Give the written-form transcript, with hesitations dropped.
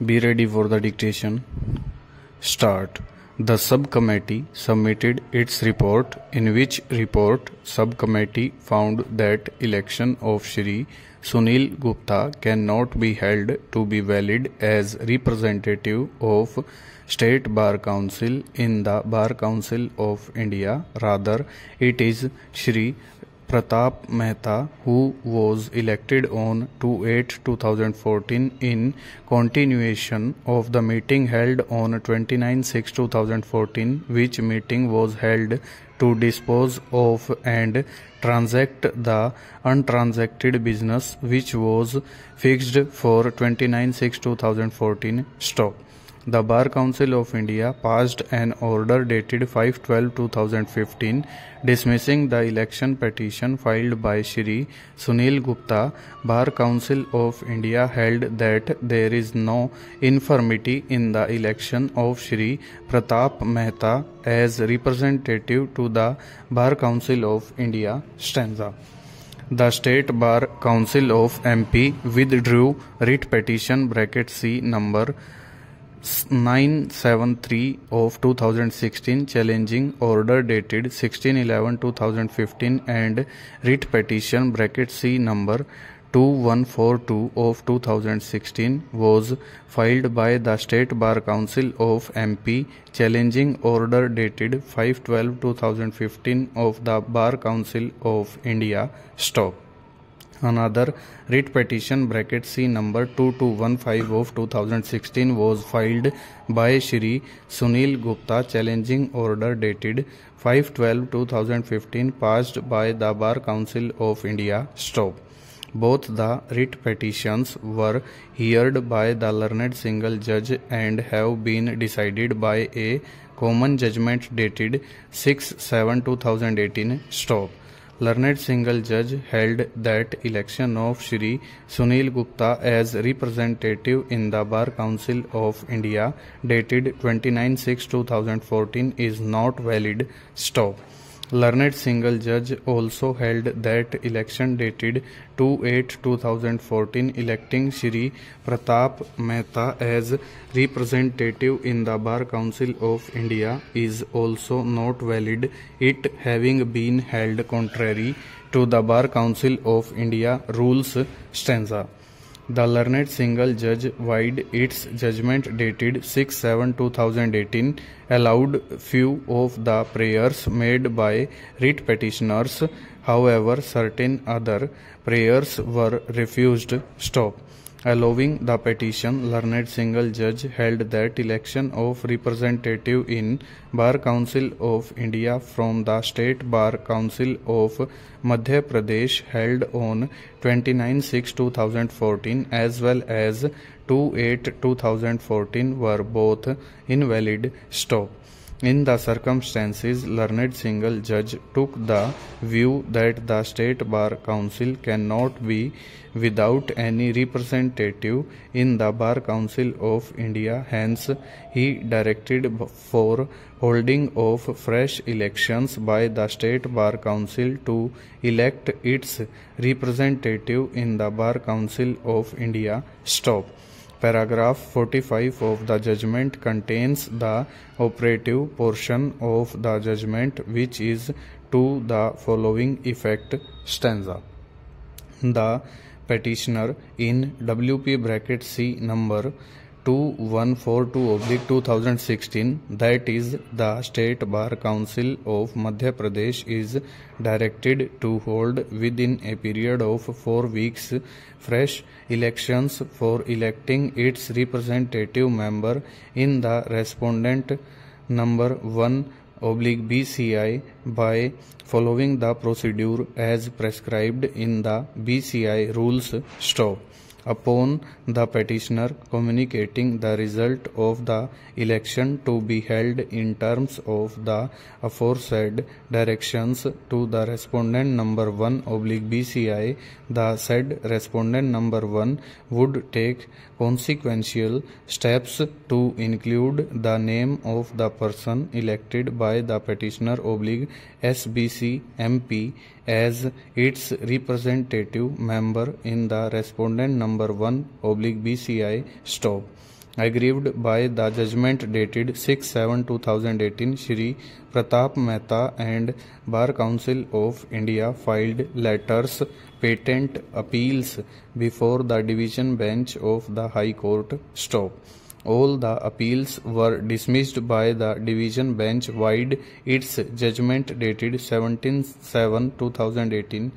Be ready for the dictation. Start. The subcommittee submitted its report, in which report subcommittee found that election of Shri Sunil Gupta cannot be held to be valid as representative of State Bar Council in the Bar Council of India. Rather, it is Shri Pratap Mehta, who was elected on 2/8/2014 in continuation of the meeting held on 29/6/2014, which meeting was held to dispose of and transact the untransacted business which was fixed for 29/6/2014. Stop. The Bar Council of India passed an order dated 5/12/2015 dismissing the election petition filed by Shri Sunil Gupta. Bar Council of India held that there is no infirmity in the election of Shri Pratap Mehta as representative to the Bar Council of India. Stanza. The State Bar Council of MP withdrew writ petition (C) number 973 of 2016 challenging order dated 16/11/2015 and writ petition (C) number 2142 of 2016 was filed by the State Bar Council of MP challenging order dated 5/12/2015 of the Bar Council of India. Stop. Another writ petition (C) number 2215 of 2016 was filed by Shri Sunil Gupta challenging order dated 5/12/2015 passed by the Bar Council of India. Stop. Both the writ petitions were heard by the learned single judge and have been decided by a common judgment dated 6/7/2018. Stop. Learned single judge held that election of Shri Sunil Gupta as representative in the Bar Council of India dated 29/6/2014 is not valid. Stop. Learned single judge also held that election dated 2/8/2014 electing Shri Pratap Mehta as representative in the Bar Council of India is also not valid, it having been held contrary to the Bar Council of India rules. Stanza. The learned single judge void its judgment dated 6/7/2018 allowed few of the prayers made by writ petitioners. However, certain other prayers were refused. Stop. Allowing the petition, learned single judge held that election of representative in Bar Council of India from the State Bar Council of Madhya Pradesh held on 29/6/2014 as well as 2/8/2014 were both invalid. Stop. In the circumstances, learned single judge took the view that the State Bar Council cannot be without any representative in the Bar Council of India. Hence, he directed for holding of fresh elections by the State Bar Council to elect its representative in the Bar Council of India. Stop. Paragraph 45 of the judgment contains the operative portion of the judgment, which is to the following effect. Stanza. The petitioner in (C) number 2142/2016, that is the State Bar Council of Madhya Pradesh, is directed to hold within a period of 4 weeks fresh elections for electing its representative member in the respondent number 1/BCI by following the procedure as prescribed in the BCI rules. Stop. Upon the petitioner communicating the result of the election to be held in terms of the aforesaid directions to the respondent number 1/BCI, the said respondent number 1 would take consequential steps to include the name of the person elected by the petitioner (SBC MP) as its representative member in the respondent number 1/BCI. Stop. Aggrieved by the judgment dated 6/7/2018, Shri Pratap Mehta and Bar Council of India filed letters patent appeals before the division bench of the High Court. All the appeals were dismissed by the division bench, void its judgment dated 17/7/2018.